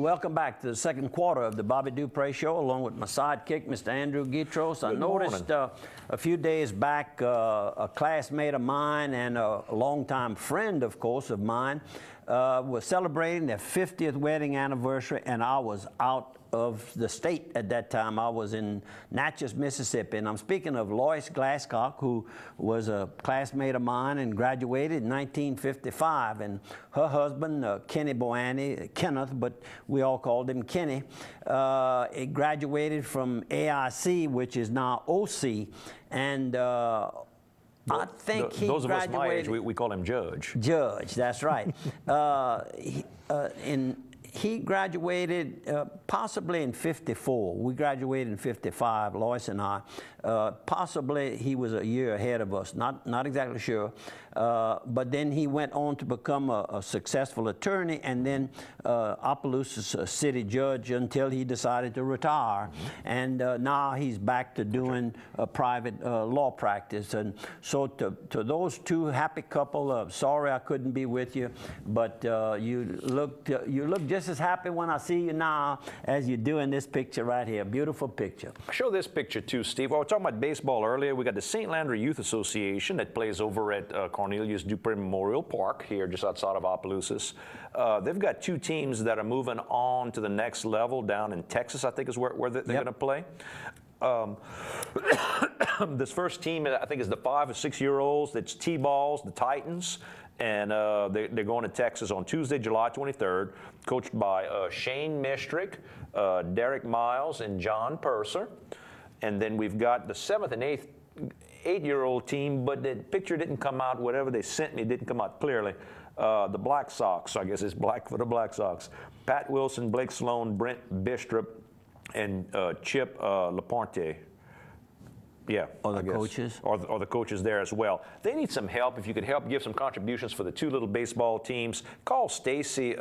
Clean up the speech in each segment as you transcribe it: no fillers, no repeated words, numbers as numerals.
welcome back to the second quarter of the Bobby Dupre Show, along with my sidekick, Mr. Andrew Guitros. I noticed a few days back a classmate of mine and a longtime friend, of course, of mine was celebrating their 50th wedding anniversary, and I was out of the state at that time. I was in Natchez, Mississippi, and I'm speaking of Lois Glasscock, who was a classmate of mine and graduated in 1955, and her husband, Kenny Boani, Kenneth, but we all called him Kenny, graduated from AIC, which is now OC, and I think he those graduated. Of us my age, we call him Judge. Judge, that's right. He graduated possibly in 54. We graduated in 55, Lois and I. Possibly he was a year ahead of us, not exactly sure. But then he went on to become a successful attorney, and then Opelousas city judge until he decided to retire. And now he's back to doing private law practice. And so to those two happy couple, sorry I couldn't be with you, but you look just as happy when I see you now as you do in this picture right here. Beautiful picture. Show this picture too, Steve. Well, we were talking about baseball earlier. We got the St. Landry Youth Association that plays over at Cornelius Dupre Memorial Park here just outside of Opelousas. They've got two teams that are moving on to the next level down in Texas, I think is where they're going to play. This first team, I think, is the 5 or 6 year olds. That's T-Balls, the Titans. And they're going to Texas on Tuesday, July 23rd, coached by Shane Mistrick, Derek Miles, and John Purser. And then we've got the 7th and 8-year-old team, but the picture didn't come out. Whatever they sent me didn't come out clearly. The Black Sox, I guess it's black for the Black Sox. Pat Wilson, Blake Sloan, Brent Bistrop, and Chip Laporte. Yeah. Or the coaches? Or the coaches there as well. They need some help. If you could help give some contributions for the two little baseball teams, call Stacy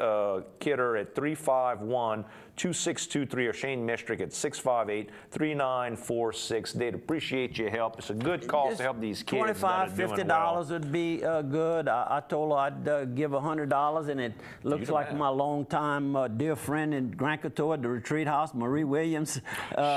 Kidder at 351-2623 or Shane Mistrick at 658-3946. They'd appreciate your help. It's a good cause to help these kids. $25, $50 would be good. I told her I'd give $100, and it looks like my longtime dear friend in Grand Couture at the retreat house, Marie Williams.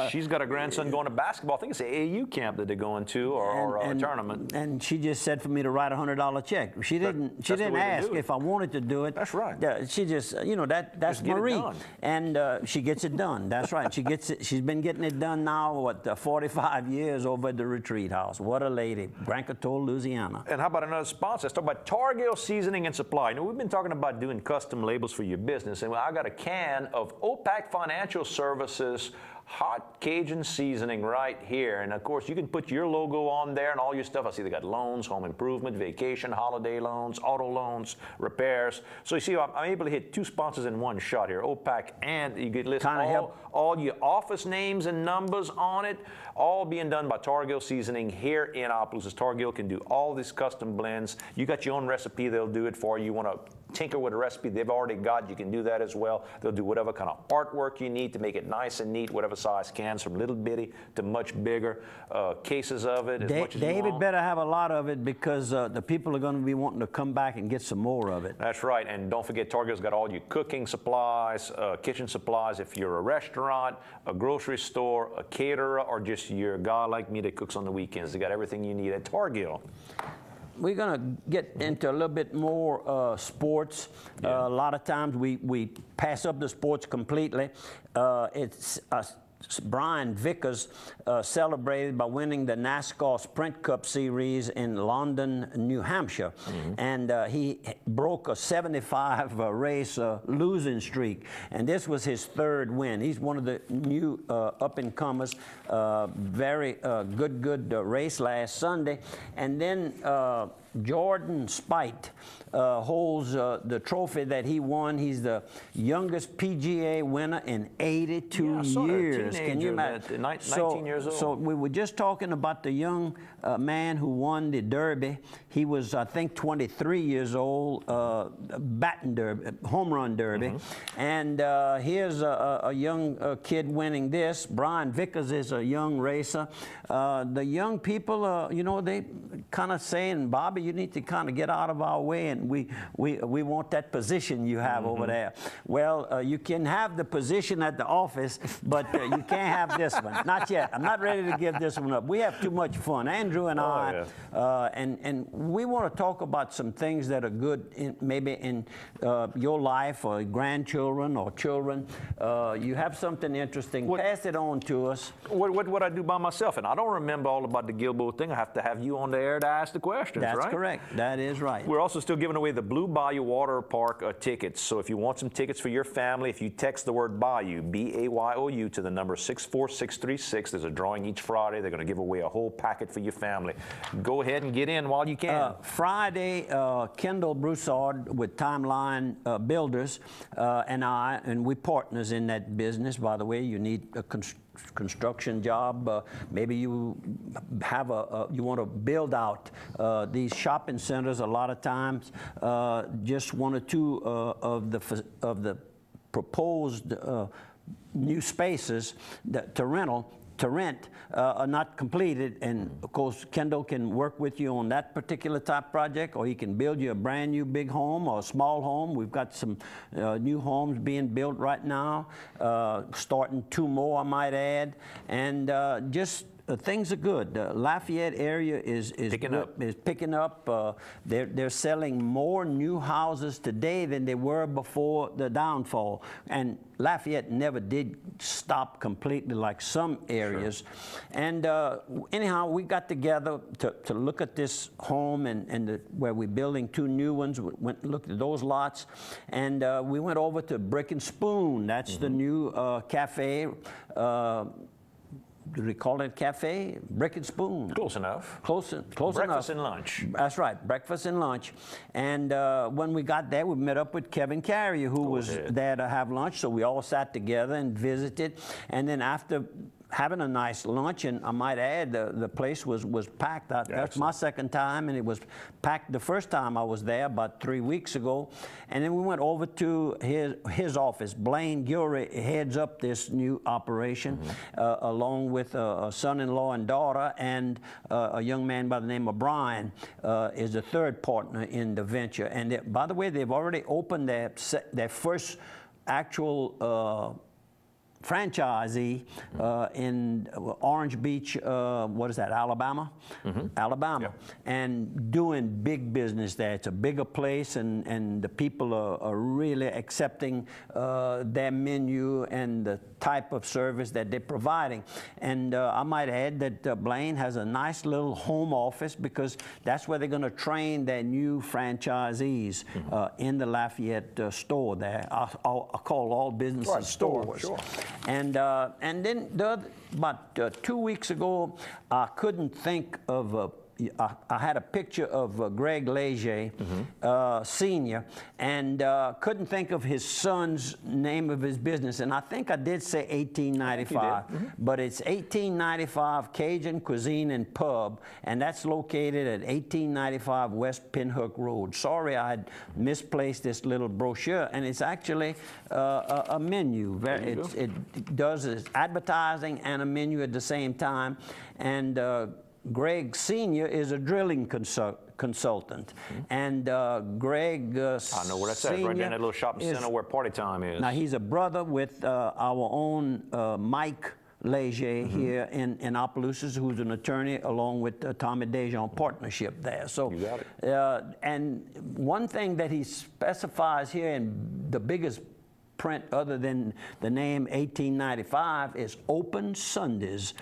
She's got a grandson going to basketball. I think it's an AAU camp that they're going to, or a tournament. And she just said for me to write a $100 check. She didn't ask if I wanted to do it. That's right. She just, you know, that's Marie, and she gets it done. That's right. She gets it. She's been getting it done now, what, 45 years over at the retreat house. What a lady, Grand Couture, Louisiana. And how about another sponsor? Let's talk about Targill Seasoning and Supply. You know, we've been talking about doing custom labels for your business, and I got a can of OPAC Financial Services hot Cajun seasoning right here. And of course, you can put your logo on there and all your stuff. I see they got loans, home improvement, vacation, holiday loans, auto loans, repairs. So you see, I'm able to hit two sponsors in one shot here, OPAC, and you get list all your office names and numbers on it, all being done by Targill Seasoning here in Opelousas. Targill can do all these custom blends. You got your own recipe, they'll do it for you. You want to tinker with a recipe they've already got, you can do that as well. They'll do whatever kind of artwork you need to make it nice and neat, whatever size cans, from little bitty to much bigger, cases of it, as much as you want. David better have a lot of it, because the people are going to be wanting to come back and get some more of it. That's right, and don't forget, Targill's got all your cooking supplies, kitchen supplies. If you're a restaurant, a grocery store, a caterer, or just you're a guy like me that cooks on the weekends, they got everything you need at Targill. We're going to get into a little bit more sports. A lot of times we pass up the sports completely. It's Brian Vickers celebrated by winning the NASCAR Sprint Cup Series in London, New Hampshire. And he broke a 75 race losing streak. And this was his third win. He's one of the new up-and-comers. Very good race last Sunday. And then Jordan Spite holds the trophy that he won. He's the youngest PGA winner in 82 years. years. Can you imagine? 19 years old. So we were just talking about the young man who won the Derby. He was, I think, 23 years old, batting derby, home run derby. And here's a young kid winning this. Brian Vickers is a young racer. The young people, you know, they kind of saying, Bobby, you need to kind of get out of our way, and we want that position you have over there. Well, you can have the position at the office, but you can't have this one. Not yet. I'm not ready to give this one up. We have too much fun. Andrew and I, and we want to talk about some things that are good maybe in your life or grandchildren or children. You have something interesting. Pass it on to us. What would I do by myself? And I don't remember all about the Gilboa thing. I have to have you on the air to ask the questions, right? That's correct. That is right. We're also still giving away the Blue Bayou Water Park tickets. So if you want some tickets for your family, if you text the word Bayou, B-A-Y-O-U, to the number 64636, there's a drawing each Friday. They're going to give away a whole packet for your family. Go ahead and get in while you can. Friday, Kendall Broussard with Timeline Builders and we partners in that business. By the way, you need a construction job. Maybe you have you want to build out these shopping centers. A lot of times, just one or two of the proposed new spaces to rent are not completed, and of course Kendall can work with you on that particular type project, or he can build you a brand new big home or a small home. We've got some new homes being built right now, starting 2 more I might add, and just things are good. Lafayette area is picking up. They're selling more new houses today than they were before the downfall. And Lafayette never did stop completely like some areas. Sure. And anyhow, we got together to look at this home and where we're building 2 new ones. We went and looked at those lots, and we went over to Brick and Spoon. That's the new cafe. Do they call it cafe? Brick and Spoon. Close enough. Close enough. Breakfast and lunch. That's right, breakfast and lunch. And when we got there, we met up with Kevin Carrier, who was there to have lunch. So we all sat together and visited. And then after having a nice lunch, and I might add, the place was packed. That's my second time, and it was packed the first time I was there about 3 weeks ago. And then we went over to his office. Blaine Gilry heads up this new operation, along with a son-in-law and daughter, and a young man by the name of Brian is the third partner in the venture. And by the way, they've already opened their first actual franchisee in Orange Beach, what is that, Alabama? Alabama. And doing big business there. It's a bigger place, and the people are really accepting their menu and the type of service that they're providing. And I might add that Blaine has a nice little home office, because that's where they're going to train their new franchisees in the Lafayette store there. I'll call all businesses stores. Sure. And then about 2 weeks ago, I couldn't think of I had a picture of Greg Leger, Sr., and couldn't think of his son's name of his business. And I think I did say 1895, but it's 1895 Cajun Cuisine and Pub, and that's located at 1895 West Pinhook Road. Sorry, I had misplaced this little brochure, and it's actually a menu. It does advertising and a menu at the same time, and Greg Sr. is a drilling consultant, and Greg I know where that's at, right there in that little shopping center where Party Time is. Now, he's a brother with our own Mike Leger here in Opelousas, who's an attorney, along with Tommy Dejon Partnership there. So, you got it. And one thing that he specifies here in the biggest print other than the name 1895 is open Sundays.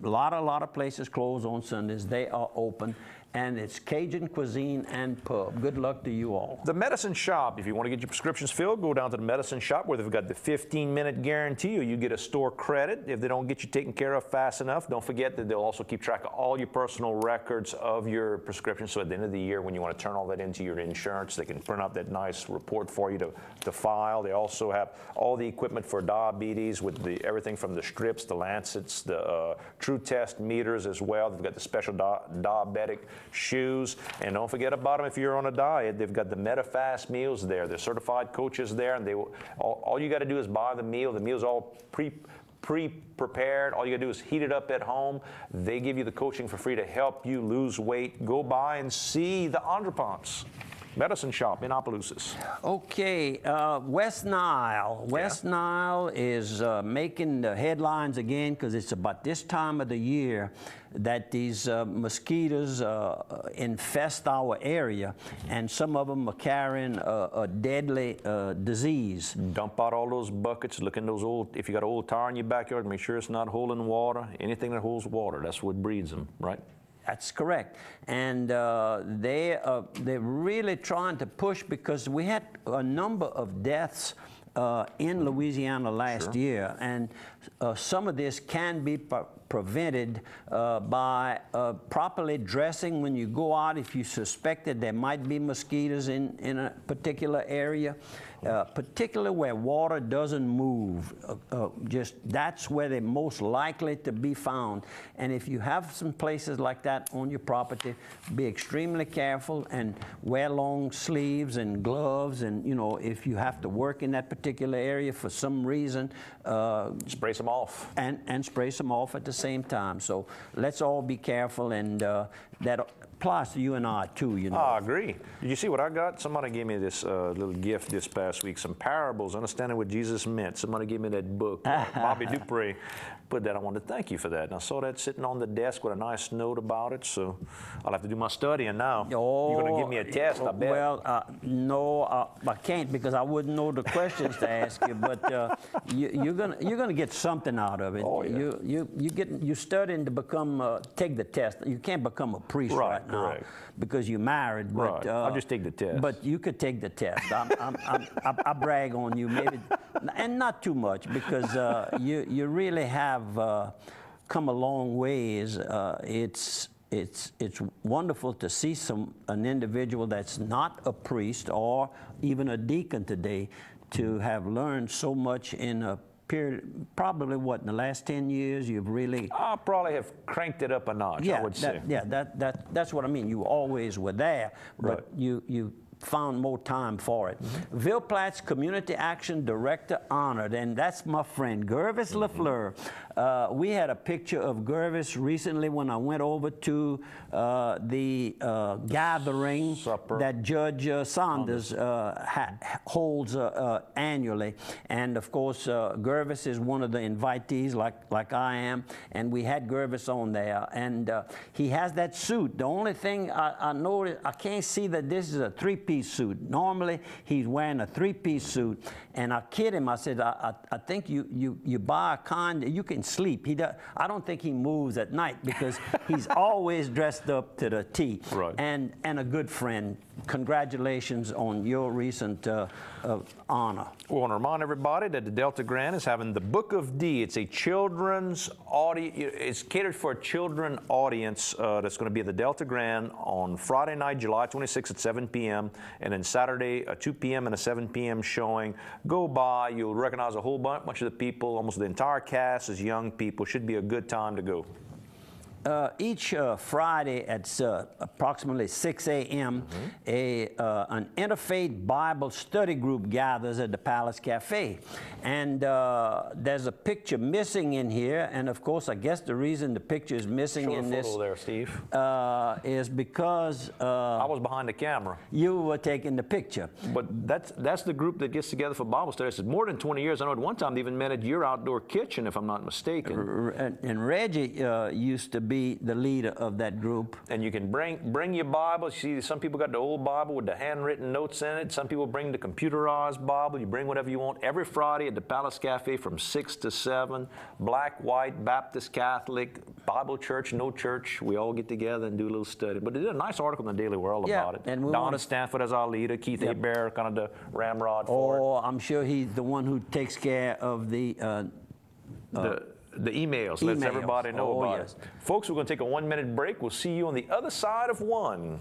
A lot of places close on Sundays. They are open. and it's Cajun Cuisine and Pub. Good luck to you all. The Medicine Shop, if you want to get your prescriptions filled, go down to the Medicine Shop where they've got the 15-minute guarantee, or you get a store credit if they don't get you taken care of fast enough. Don't forget that they'll also keep track of all your personal records of your prescriptions, so at the end of the year when you want to turn all that into your insurance, they can print out that nice report for you to file. They also have all the equipment for diabetes with everything from the strips, the lancets, the True Test meters as well. They've got the special diabetic shoes, and don't forget about them if you're on a diet. They've got the MetaFast meals there. They're certified coaches there, and all you got to do is buy the meal. The meal's all pre-prepared. All you got to do is heat it up at home. They give you the coaching for free to help you lose weight. Go by and see the Andropons Medicine Shop in Opelousas. Okay, West Nile. West Nile is making the headlines again because it's about this time of the year that these mosquitoes infest our area, and some of them are carrying a deadly disease. Dump out all those buckets. Look in those old, if you got an old tire in your backyard, make sure it's not holding water. Anything that holds water, that's what breeds them, right? That's correct. And they're really trying to push, because we had a number of deaths in Louisiana last year, and some of this can be prevented by properly dressing when you go out. If you suspect that there might be mosquitoes in a particular area, particularly where water doesn't move, just that's where they're most likely to be found. And if you have some places like that on your property, be extremely careful and wear long sleeves and gloves, and if you have to work in that particular area for some reason, spray some off. And spray some off at the same time. So let's all be careful, and that applies to you and I too, I agree. Did you see what I got? Somebody gave me this little gift this past week, some parables, understanding what Jesus meant. Somebody gave me that book, Bobby Dupree. Put that, I wanted to thank you for that. And I saw that sitting on the desk with a nice note about it, so I'll have to do my studying now. Oh, you're going to give me a test, I bet. Well, no, I can't, because I wouldn't know the questions to ask you, but you're gonna get something out of it. Oh, yeah. You're studying to become, take the test. You can't become a priest right now because you're married. But, right. I'll just take the test. But you could take the test. I brag on you, maybe, and not too much, because you really have come a long ways. It's wonderful to see an individual that's not a priest or even a deacon today to have learned so much in a period, probably what, in the last 10 years, you've really... I probably have cranked it up a notch, I would say. That's what I mean. You always were there, but you found more time for it. Ville Platte's Community Action Director honored, and that's my friend Gervis LaFleur. We had a picture of Gervis recently when I went over to the gathering that Judge Saunders holds annually. And of course, Gervis is one of the invitees, like I am, and we had Gervis on there. And he has that suit. The only thing I noticed, I can't see that this is a three-piece suit. Normally, he's wearing a three-piece suit. And I kid him, I said, I think you buy a kind, you can sleep. I don't think he moves at night, because he's always dressed up to the T. Right. And a good friend. Congratulations on your recent honor. We want to remind everybody that the Delta Grand is having the Book of D. It's a children's audience. It's catered for a children audience that's going to be at the Delta Grand on Friday night, July 26th at 7 p.m. and then Saturday, a 2 p.m. and a 7 p.m. showing. Go by. You'll recognize a whole bunch of the people. Almost the entire cast is young people. Should be a good time to go. Each Friday at approximately 6 a.m., an interfaith Bible study group gathers at the Palace Cafe. And there's a picture missing in here, and of course, I guess the reason the picture is missing in this there, Steve. Is because I was behind the camera. You were taking the picture. But that's the group that gets together for Bible studies. It's more than 20 years. I know at one time they even met at your outdoor kitchen, if I'm not mistaken. And Reggie used to be be the leader of that group. And you can bring your Bible. See, some people got the old Bible with the handwritten notes in it. Some people bring the computerized Bible. You bring whatever you want. Every Friday at the Palace Cafe from 6 to 7. Black, white, Baptist, Catholic, Bible church, no church. We all get together and do a little study. But they did a nice article in the Daily World about it. And Donna Stanford as our leader. Keith Hebert, kind of the ramrod for it. Oh, I'm sure he's the one who takes care of the emails. Lets everybody know about it. Folks, we're going to take a 1-minute break. We'll see you on the other side of one.